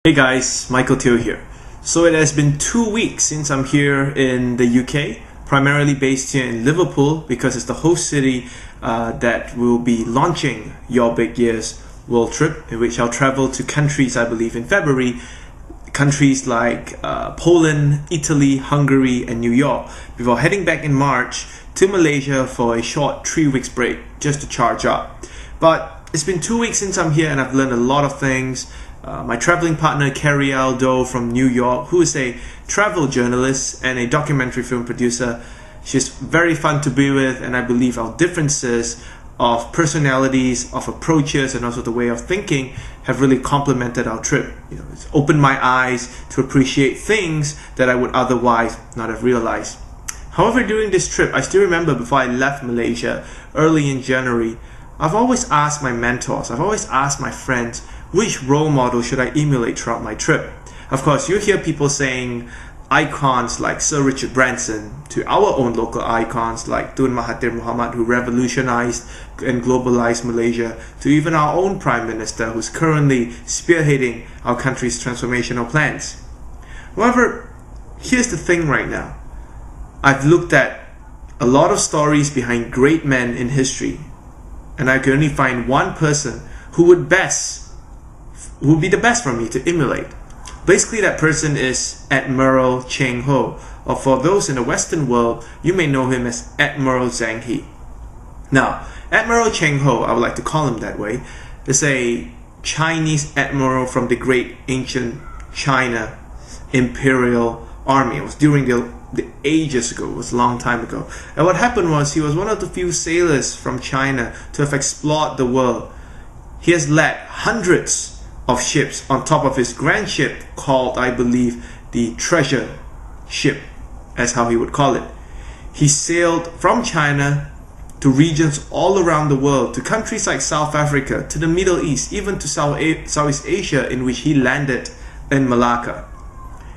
Hey guys, Michael Teoh here. So it has been 2 weeks since I'm here in the UK, primarily based here in Liverpool because it's the host city that will be launching Your Big Years World Trip, in which I'll travel to countries, I believe, in February. Countries like Poland, Italy, Hungary, and New York, before heading back in March to Malaysia for a short 3 weeks break just to charge up. But it's been 2 weeks since I'm here and I've learned a lot of things. My traveling partner Carrie Aldo from New York, who is a travel journalist and a documentary film producer. She's very fun to be with, and I believe our differences of personalities, of approaches, and also the way of thinking have really complemented our trip. It's opened my eyes to appreciate things that I would otherwise not have realized. However, during this trip, I still remember before I left Malaysia early in January, I've always asked my mentors, I've always asked my friends, which role model should I emulate throughout my trip? Of course, you hear people saying icons like Sir Richard Branson, to our own local icons like Tun Mahathir Mohamad, who revolutionized and globalized Malaysia, to even our own Prime Minister, who's currently spearheading our country's transformational plans. However, here's the thing right now. I've looked at a lot of stories behind great men in history, and I can only find one person who would be the best for me to emulate. Basically, that person is Admiral Cheng Ho, or for those in the Western world, you may know him as Admiral Zheng He. Now, Admiral Cheng Ho, I would like to call him that way, is a Chinese admiral from the great ancient China Imperial Army. It was during the ages ago, it was a long time ago. And what happened was, he was one of the few sailors from China to have explored the world. He has led hundreds of ships on top of his grand ship called, I believe, the treasure ship, as how he would call it. He sailed from China to regions all around the world, to countries like South Africa, to the Middle East, even to Southeast Asia, in which he landed in Malacca.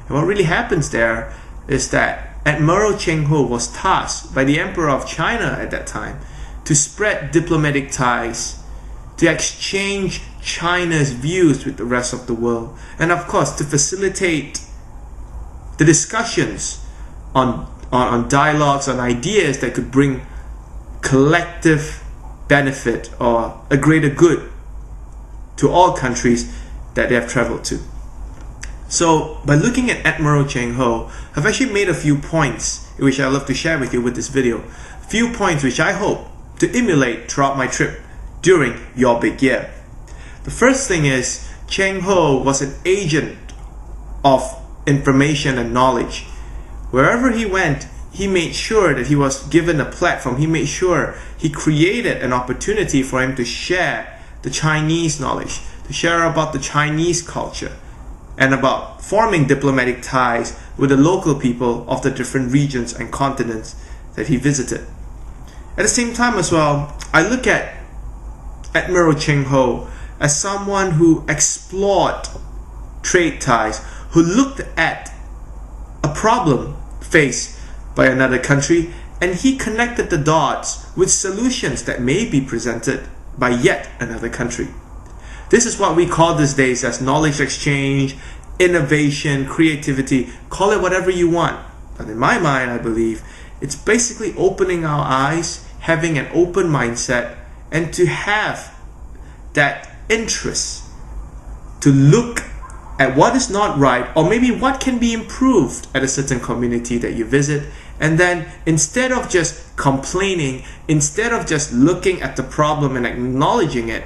And what really happens there is that Admiral Cheng Ho was tasked by the Emperor of China at that time to spread diplomatic ties, to exchange China's views with the rest of the world, and of course to facilitate the discussions on dialogues, on ideas that could bring collective benefit or a greater good to all countries that they have traveled to. So by looking at Admiral Cheng Ho, I've actually made a few points which I'd love to share with you with this video. A few points which I hope to emulate throughout my trip during Your Big Year. The first thing is, Cheng Ho was an agent of information and knowledge. Wherever he went, he made sure that he was given a platform. He made sure he created an opportunity for him to share the Chinese knowledge, to share about the Chinese culture, and about forming diplomatic ties with the local people of the different regions and continents that he visited. At the same time as well, I look at Admiral Cheng Ho as someone who explored trade ties, who looked at a problem faced by another country, and he connected the dots with solutions that may be presented by yet another country. This is what we call these days as knowledge exchange, innovation, creativity, call it whatever you want. But in my mind, I believe it's basically opening our eyes, having an open mindset, and to have that interest to look at what is not right, or maybe what can be improved at a certain community that you visit. And then instead of just complaining, instead of just looking at the problem and acknowledging it,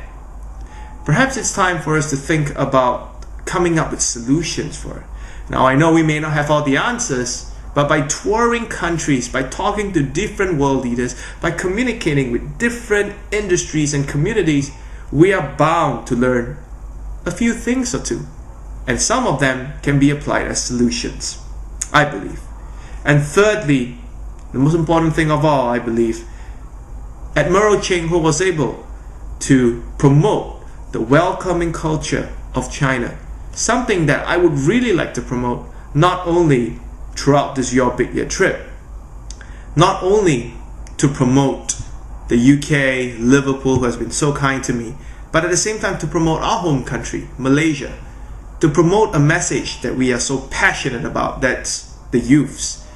perhaps it's time for us to think about coming up with solutions for it. Now, I know we may not have all the answers, but by touring countries, by talking to different world leaders, by communicating with different industries and communities, we are bound to learn a few things or two. And some of them can be applied as solutions, I believe. And thirdly, the most important thing of all, I believe, Admiral Cheng Ho was able to promote the welcoming culture of China, something that I would really like to promote, not only throughout this Your Big Year trip, not only to promote the UK, Liverpool, who has been so kind to me, but at the same time to promote our home country, Malaysia, to promote a message that we are so passionate about, that's the youths,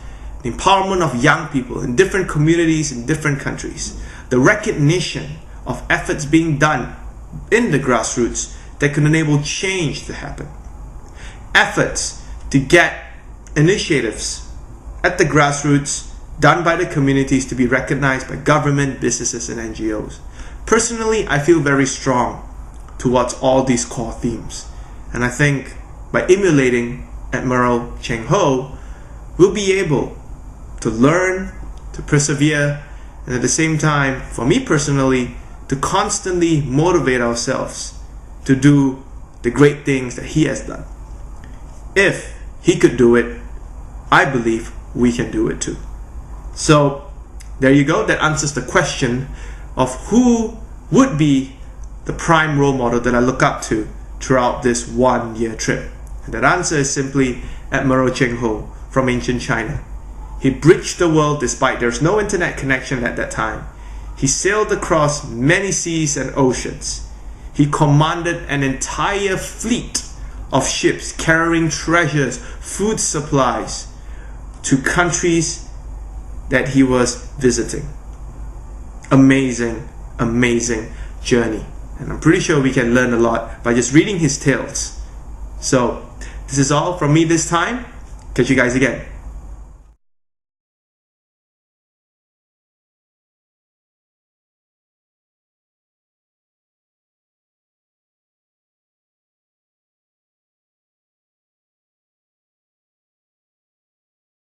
the empowerment of young people in different communities in different countries, the recognition of efforts being done in the grassroots that can enable change to happen, efforts to get initiatives at the grassroots done by the communities to be recognized by government, businesses, and NGOs. Personally, I feel very strong towards all these core themes, and I think by emulating Admiral Cheng Ho, we'll be able to learn, to persevere, and at the same time, for me personally, to constantly motivate ourselves to do the great things that he has done. If he could do it, I believe we can do it too. So there you go. That answers the question of who would be the prime role model that I look up to throughout this 1 year trip. And that answer is simply Admiral Cheng Ho from ancient China. He bridged the world despite there's no internet connection at that time. He sailed across many seas and oceans. He commanded an entire fleet of ships carrying treasures, food supplies to countries that he was visiting. Amazing, amazing journey. And I'm pretty sure we can learn a lot by just reading his tales. So, this is all from me this time. Catch you guys again.